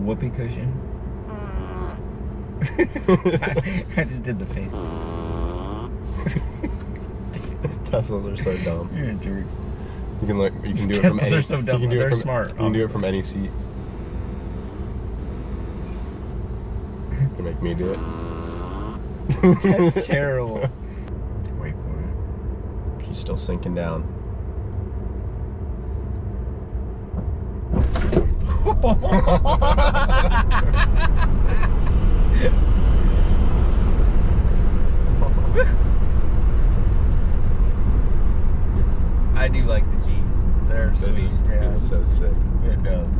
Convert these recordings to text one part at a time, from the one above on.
whoopee cushion. I just did the face. Teslas are so dumb. You're a jerk. You can do it Teslas from any. are so dumb. They're smart. You can do it from any seat. You can make me do it. That's terrible. Wait for it. She's still sinking down. I do like the G's. They're sweet. It is so sick. It does.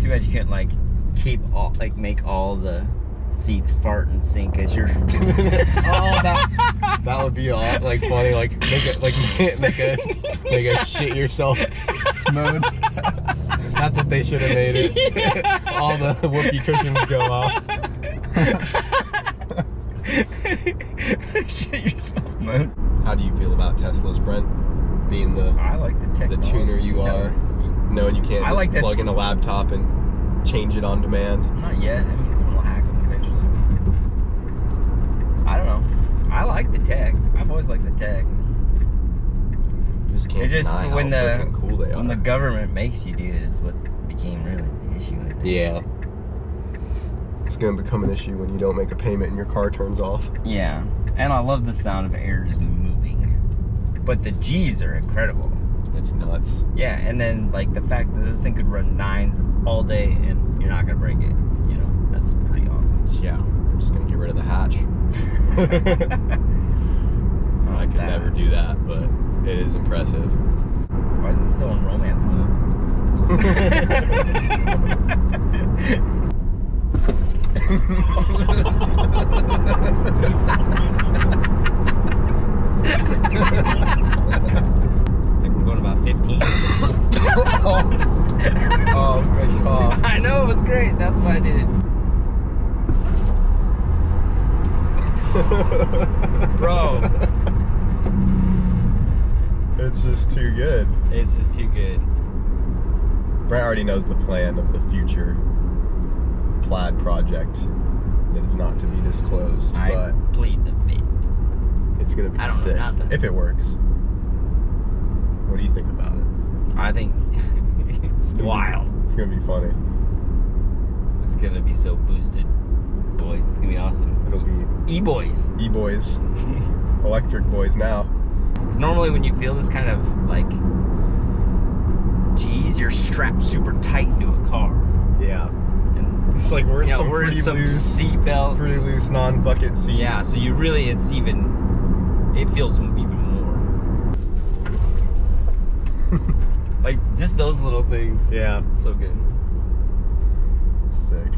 Too bad you can't like keep all make all the seats fart and sink as you're. Oh, that would be all like funny. Like make a shit yourself mode. That's what they should have made it. Yeah. All the whoopee cushions go off. Shit yourself mode. How do you feel about Teslas, Brent? Being I like the tuner you are, knowing you can't just plug in a laptop and change it on demand. Not yet. I mean, someone will hack them eventually. I don't know. I like the tech. I've always liked the tech. You just can't deny how freaking cool they are. When the government makes you do it is what became really the issue, I think. Yeah. It's going to become an issue when you don't make a payment and your car turns off. Yeah. And I love the sound of air just moving. But the G's are incredible. It's nuts. Yeah, and then like the fact that this thing could run 9s all day and you're not going to break it, you know, that's pretty awesome. Yeah. I'm just going to get rid of the hatch. I could never do that, but it is impressive. Why is it still in romance mode? Like we're going about 15. Oh, good call. I know, it was great. That's why I did it. Bro. It's just too good. It's just too good. Brent already knows the plan of the future plaid project that is not to be disclosed. I plead the fifth. It's gonna be sick if it works. What do you think about it? I think it's wild. It's gonna be funny. It's gonna be so boosted, boys. It's gonna be awesome. It'll be E-boys. E-boys, electric boys now. Because normally when you feel this kind of like, geez, you're strapped super tight into a car. Yeah. And it's like we're in some pretty loose seat belts. Pretty loose non-bucket seat. Yeah, so you really, it feels even more. Like just those little things. Yeah. So good. It's sick.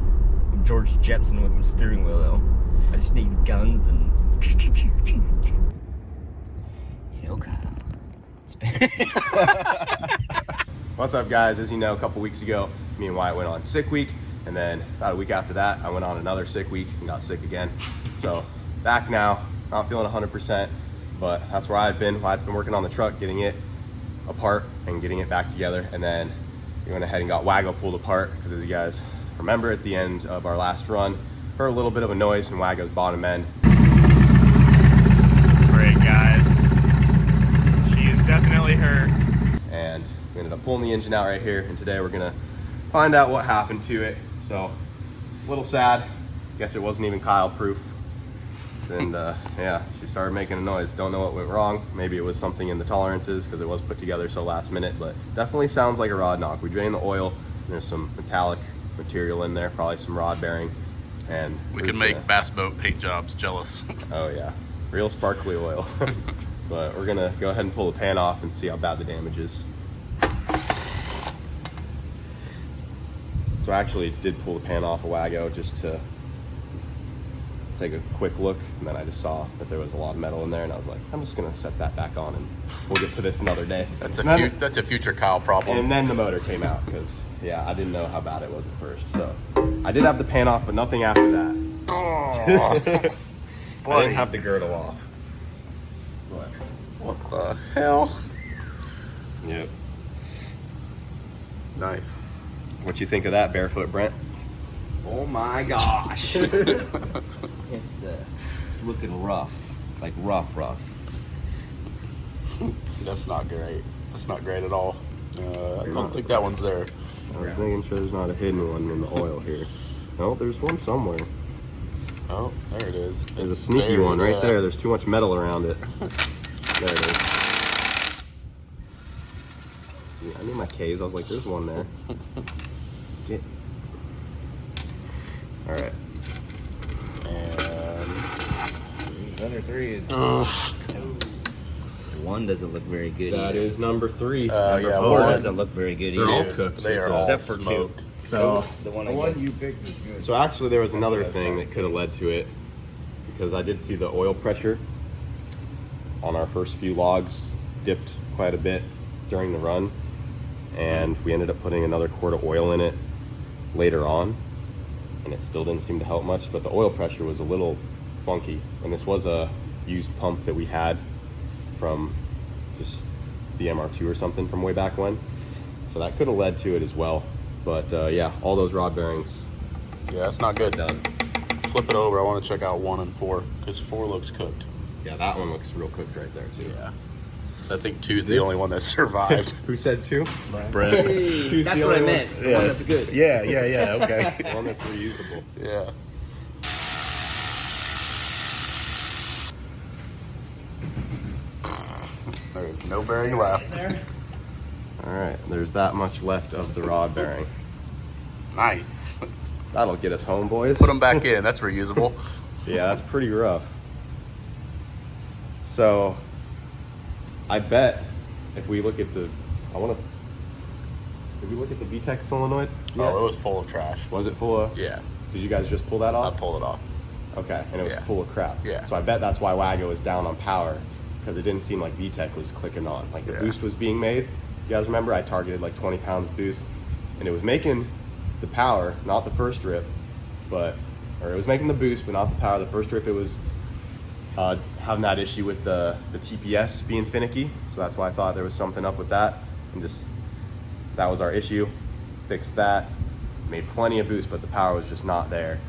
George Jetson with the steering wheel though. I just need guns and you know, Kyle. What's up, guys? As you know, a couple weeks ago, me and Wyatt went on sick week, and then about a week after that, I went on another sick week and got sick again. So back now, not feeling 100%, but that's where I've been. Wyatt's been working on the truck, getting it apart and getting it back together, and then we went ahead and got Wago pulled apart because, as you guys remember, at the end of our last run, heard a little bit of a noise in Wago's bottom end. Great, guys. She is definitely hurt. And we ended up pulling the engine out right here, and today we're gonna find out what happened to it. So, a little sad. Guess it wasn't even Kyle proof. And yeah, she started making a noise. Don't know what went wrong. Maybe it was something in the tolerances because it was put together so last minute, but definitely sounds like a rod knock. We drained the oil. There's some metallic material in there, probably some rod bearing. And we can make bass boat paint jobs jealous. Oh yeah, real sparkly oil. But we're gonna go ahead and pull the pan off and see how bad the damage is. So I actually did pull the pan off a Wago just to take a quick look, and then I just saw that there was a lot of metal in there, and I was like, I'm just gonna set that back on and we'll get to this another day. That's a future Kyle problem. And then the motor came out because yeah, I didn't know how bad it was at first. So I did have the pan off, but nothing after that. Oh, I didn't have the girdle off. But what the hell? Yep. Nice. What you think of that, barefoot Brent? Oh my gosh. It's looking rough. Like rough. That's not great. That's not great at all. I don't think that one's there. I was making sure there's not a hidden one in the oil here. No, there's one somewhere. Oh, there it is. There's a It's sneaky there, one right yeah. there. There's too much metal around it. There it is. See, I knew my caves. I was like, there's one there. Get. All right. And Under 3 is. One doesn't look very good. That either. is number 3. yeah, Four one- doesn't look very good They're all either. cooked. They are all Except for smoked. two. So, The one, The I one guess. you picked is good. so actually, there was another thing that could have led to it, because I did see the oil pressure on our first few logs dipped quite a bit during the run, and we ended up putting another quart of oil in it later on, and it still didn't seem to help much. But the oil pressure was a little funky, and this was a used pump that we had from just the MR2 or something from way back when, so that could have led to it as well. But yeah, all those rod bearings Yeah, that's not good. done. Flip it over. I want to check out 1 and 4 because 4 looks cooked. Yeah, that one looks real cooked right there too. Yeah. I think 2's the This- only one that survived. Who said 2? Brent. Hey, that's the what I only meant. Yeah. That's good. Yeah, okay. One that's reusable. Yeah. There's no bearing left. All right, there's that much left of the rod bearing. Nice. That'll get us home, boys. Put them back in. That's reusable. Yeah, that's pretty rough. So, I bet if we look at the, did we look at the VTEC solenoid? Oh, it was full of trash. Was it full of? Yeah. Did you guys just pull that I off? pulled it off. Okay, and it was Yeah. full of crap. Yeah. So I bet that's why Wago was down on power, because it didn't seem like VTEC was clicking on. Like the Yeah. boost was being made. You guys remember I targeted like 20 pounds boost, and it was making the power, not the first rip, or it was making the boost, but not the power. The first rip, it was having that issue with the TPS being finicky. So that's why I thought there was something up with that, and just that was our issue. Fixed that, made plenty of boost, but the power was just not there.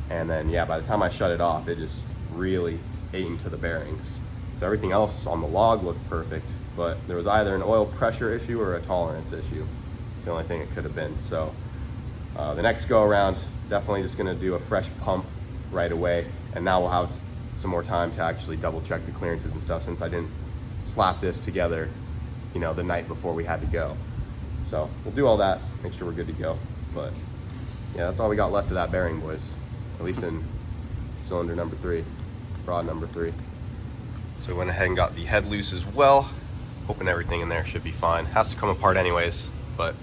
And then yeah, by the time I shut it off, it just really ate into the bearings. So everything else on the log looked perfect, but there was either an oil pressure issue or a tolerance issue. It's the only thing it could have been. So the next go around, definitely just gonna do a fresh pump right away. And now we'll have some more time to actually double check the clearances and stuff, since I didn't slap this together, you know, the night before we had to go. So we'll do all that, make sure we're good to go. But yeah, that's all we got left of that bearing, boys. At least in cylinder number 3, rod number 3. So we went ahead and got the head loose as well. Hoping everything in there should be fine. Has to come apart anyways, but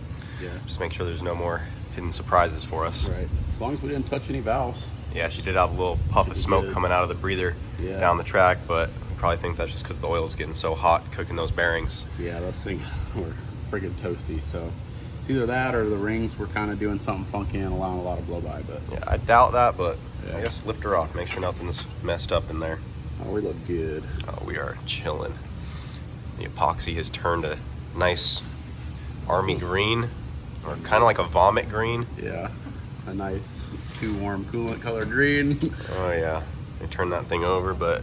Yeah. just make sure there's no more hidden surprises for us. Right. As long as we didn't touch any valves. Yeah, she did have a little puff of smoke Good. coming out of the breather Yeah. down the track, but we probably think that's just because the oil is getting so hot cooking those bearings. Yeah, those things were friggin' toasty. So it's either that or the rings were kind of doing something funky and allowing a lot of blow by. But Yeah, I doubt that, but Yeah. I guess lift her off, make sure nothing's messed up in there. oh, we look good. Oh, we are chilling. The epoxy has turned a nice army green, or kind of like a vomit green. Yeah, a nice too warm coolant color green. Oh yeah, they turned that thing over, but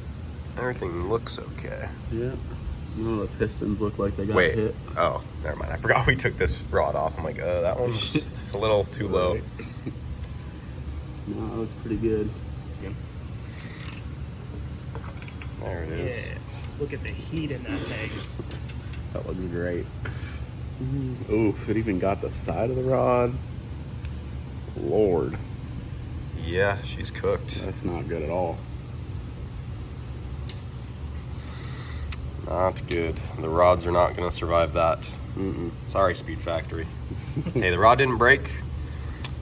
everything looks okay. Yeah. No, the pistons look like they got Wait, hit. oh, never mind. I forgot we took this rod off. I'm like, that one's a little too low. Right. No, it looks pretty good. There it is. Yeah. Look at the heat in that thing. That looks great. Oof, it even got the side of the rod. Lord, Yeah, she's cooked. that's not good at all. Not good. The rods are not going to survive that. Mm-mm. Sorry, Speed Factory. Hey, the rod didn't break,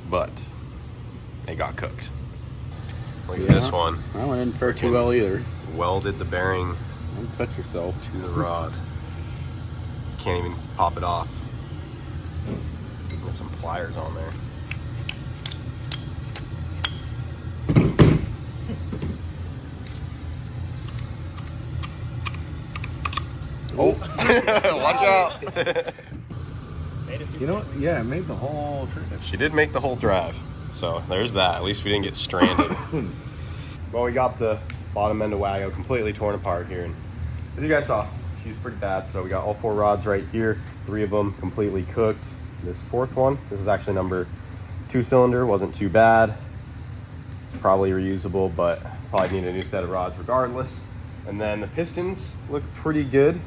but they got cooked. Look at this one. That one didn't fare too well either. Welded the bearing Don't cut yourself. to the rod. Can't even pop it off. There's some pliers on there. Oh, watch out. Made it through You know what? Yeah, it made the whole trip. She did make the whole drive. So there's that. At least we didn't get stranded. Well, we got the bottom end of Wago completely torn apart here. And as you guys saw, she's pretty bad. So we got all 4 rods right here. 3 of them completely cooked. This 4th one, this is actually number 2 cylinder, wasn't too bad. It's probably reusable, but probably need a new set of rods regardless. And then the pistons look pretty good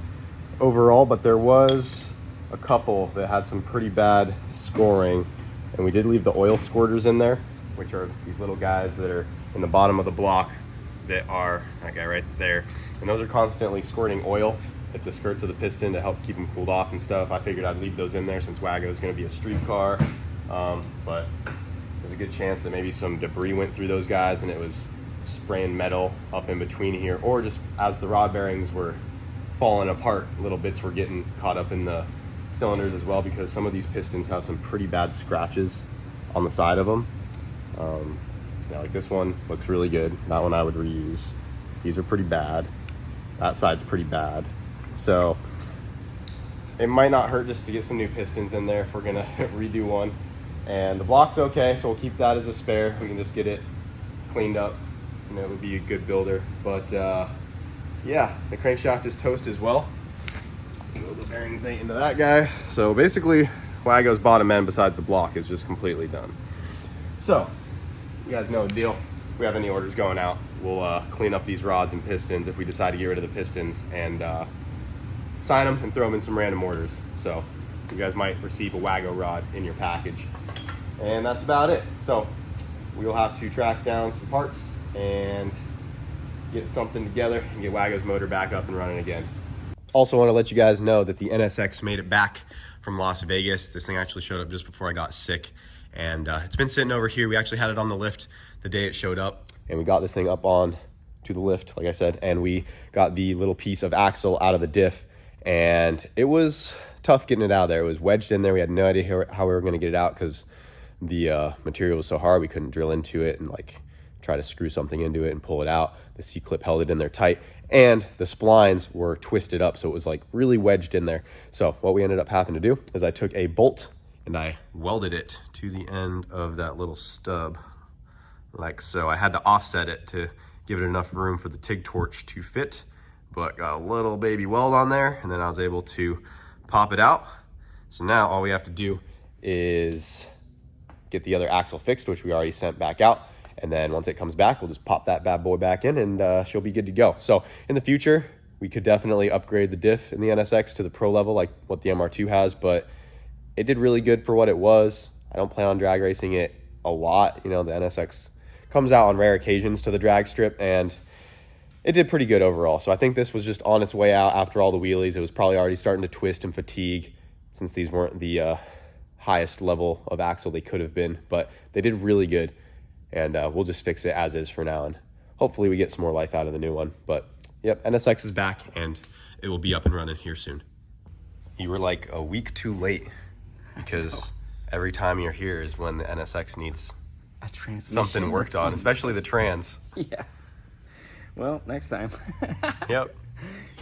overall, but there was a couple that had some pretty bad scoring. And we did leave the oil squirters in there, which are these little guys that are in the bottom of the block that are, that guy right there. And those are constantly squirting oil at the skirts of the piston to help keep them cooled off and stuff. I figured I'd leave those in there since Wago is going to be a street car. But there's a good chance that maybe some debris went through those guys and it was spraying metal up in between here, or just as the rod bearings were falling apart, little bits were getting caught up in the cylinders as well, because some of these pistons have some pretty bad scratches on the side of them. Yeah, like this one looks really good. That one I would reuse. These are pretty bad. That side's pretty bad. So it might not hurt just to get some new pistons in there if we're gonna redo one. And the block's okay, so we'll keep that as a spare. We can just get it cleaned up and it would be a good builder. But yeah, the crankshaft is toast as well. So the bearings ain't into that guy. So basically, Wago's bottom end besides the block is just completely done. So you guys know the deal. If we have any orders going out, we'll clean up these rods and pistons if we decide to get rid of the pistons, and sign them and throw them in some random orders. So you guys might receive a Wago rod in your package. And that's about it. So we'll have to track down some parts and get something together and get Wago's motor back up and running again. Also want to let you guys know that the NSX made it back from Las Vegas. This thing actually showed up just before I got sick, and it's been sitting over here. We actually had it on the lift the day it showed up, and we got this thing up on to the lift, like I said, and we got the little piece of axle out of the diff, and it was tough getting it out of there. It was wedged in there. We had no idea how we were going to get it out because the material was so hard. We couldn't drill into it and like try to screw something into it and pull it out. The C-clip held it in there tight, and the splines were twisted up, so it was like really wedged in there. So what we ended up having to do is I took a bolt and I welded it to the end of that little stub like so. I had to offset it to give it enough room for the TIG torch to fit, but got a little baby weld on there, and then I was able to pop it out. So now all we have to do is get the other axle fixed, which we already sent back out. And then once it comes back, we'll just pop that bad boy back in and she'll be good to go. So in the future, we could definitely upgrade the diff in the NSX to the pro level like what the MR2 has, but it did really good for what it was. I don't plan on drag racing it a lot. You know, the NSX comes out on rare occasions to the drag strip, and it did pretty good overall. So I think this was just on its way out after all the wheelies. It was probably already starting to twist and fatigue since these weren't the highest level of axle they could have been, but they did really good. And we'll just fix it as is for now, and hopefully we get some more life out of the new one. But yep, NSX is back and it will be up and running here soon. You were like a week too late, because every time you're here is when the NSX needs something worked on, especially the trans. Yeah. Well, next time. Yep.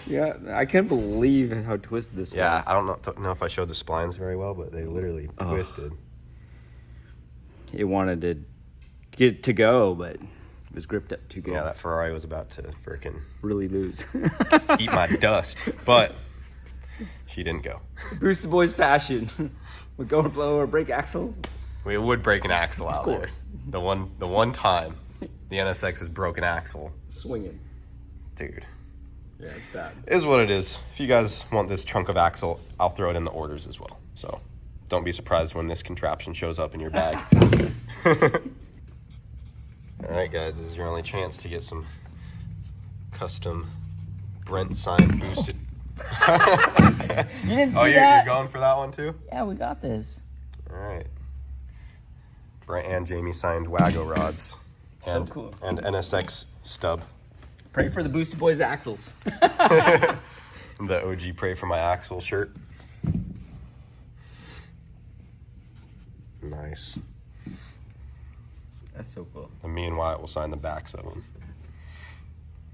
Yeah, I can't believe how twisted this was. Yeah, I don't know if I showed the splines very well, but they literally twisted. It wanted to get to go, but it was gripped up to go. Yeah, that Ferrari was about to freaking really lose. eat my dust, but she didn't go. Boost the boys fashion. We go and blow or break axles. We would break an axle out there. course. The one time the NSX has broken axle. Swinging. Dude. Yeah, it's bad. Is what it is. If you guys want this chunk of axle, I'll throw it in the orders as well. So don't be surprised when this contraption shows up in your bag. All right, guys, this is your only chance to get some custom Brent sign boosted. You didn't see you're going for that one too? Yeah, we got this. All right. Brent and Jamie signed Wago rods. So cool. And NSX stub. Pray for the Boosted Boys axles. The OG Pray for My Axle shirt. Nice. That's so cool. And me and Wyatt will sign the backs of them.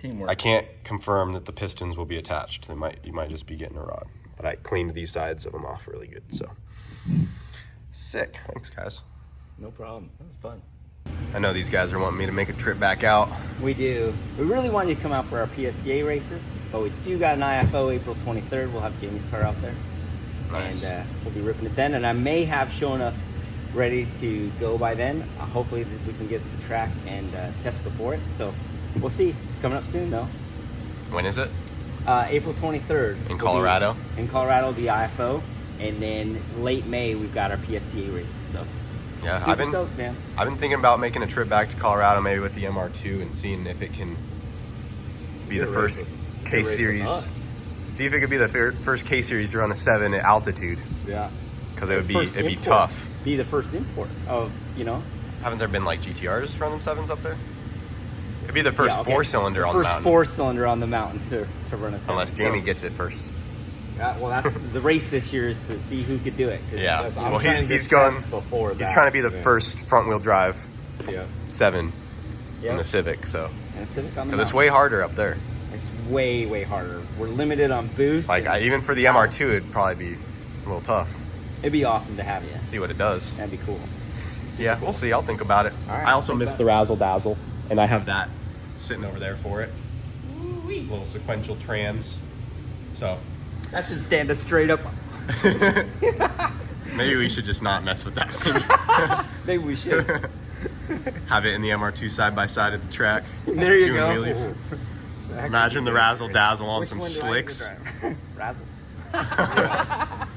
Teamwork. I can't confirm that the pistons will be attached. You might just be getting a rod. But I cleaned these sides of them off really good, so. Sick. Thanks, guys. No problem. That was fun. I know these guys are wanting me to make a trip back out. We do. We really wanted you to come out for our PSCA races, but we do got an IFO April 23rd. We'll have Jamie's car out there. Nice. And we'll be ripping it then. And I may have show enough ready to go by then. Hopefully we can get the track and test before it. So we'll see. It's coming up soon though. When is it? April 23rd. In Colorado? In Colorado, the IFO. And then late May, we've got our PSCA races. So Yeah, super stoked, man. I've been thinking about making a trip back to Colorado, maybe with the MR2, and seeing if it can be the first K Series. See if it could be the first K Series to run a 7 at altitude. Yeah. Because it'd be tough. Be the first import of, Haven't there been like GTRs running 7s up there? It'd be the first Yeah, okay. 4-cylinder on the mountain. First 4-cylinder on the mountain to run a 7. Unless Jamie gets it first. Well, that's the race this year is to see who could do it. Yeah. I'm Well, trying to he's get going. before He's that. trying to be the Yeah. first front-wheel drive Yeah. 7 in Yep. the Civic. So And Civic on the because it's mountain. way harder up there. It's way, way harder. We're limited on boost. Like even for the MR2, it'd probably be a little tough. It'd be awesome to have you. See what it does. That'd be cool. Yeah, we'll see. I'll think about it. All right, I also think missed about the razzle dazzle, and I have that sitting over there for it. Little sequential trans. So That should stand us straight up. maybe we should just not mess with that thing. Maybe we should. Have it in the MR2 side by side at the track. There you doing go. wheelies. Imagine the razzle dazzle on Which some one do I slicks. get to drive? Razzle.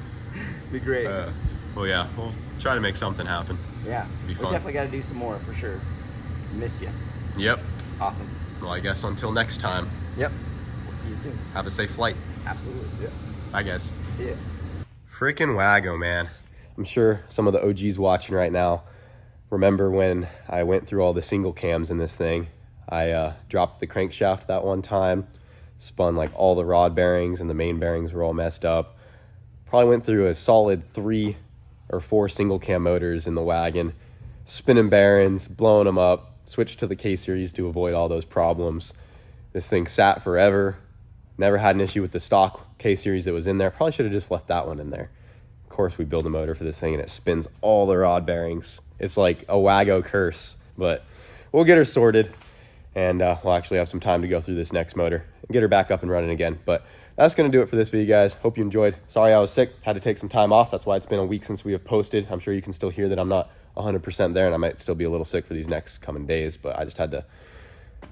Be great. Well, yeah, we'll try to make something happen. Yeah. be We fun. definitely got to do some more for sure. Miss you. Yep. Awesome. Well, I guess until next time, Yep. We'll see you soon. have a safe flight. Absolutely. Yeah. Bye, guys. See you. Freaking Wago, man. I'm sure some of the OGs watching right now remember when I went through all the single cams in this thing. I dropped the crankshaft that one time, spun like all the rod bearings, and the main bearings were all messed up. Probably went through a solid 3 or 4 single cam motors in the wagon, spinning bearings, blowing them up, switched to the K Series to avoid all those problems. This thing sat forever. Never had an issue with the stock K Series that was in there. Probably should have just left that one in there. Of course, we build a motor for this thing and it spins all the rod bearings. It's like a Wago curse, but we'll get her sorted, and we'll actually have some time to go through this next motor and get her back up and running again. But that's going to do it for this video, guys. Hope you enjoyed. Sorry I was sick. Had to take some time off. That's why it's been a week since we have posted. I'm sure you can still hear that I'm not 100% there, and I might still be a little sick for these next coming days, but I just had to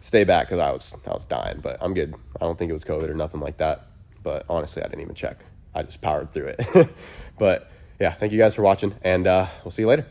stay back because I was dying. But I'm good. I don't think it was COVID or nothing like that. But honestly, I didn't even check. I just powered through it. But yeah, thank you guys for watching, and we'll see you later.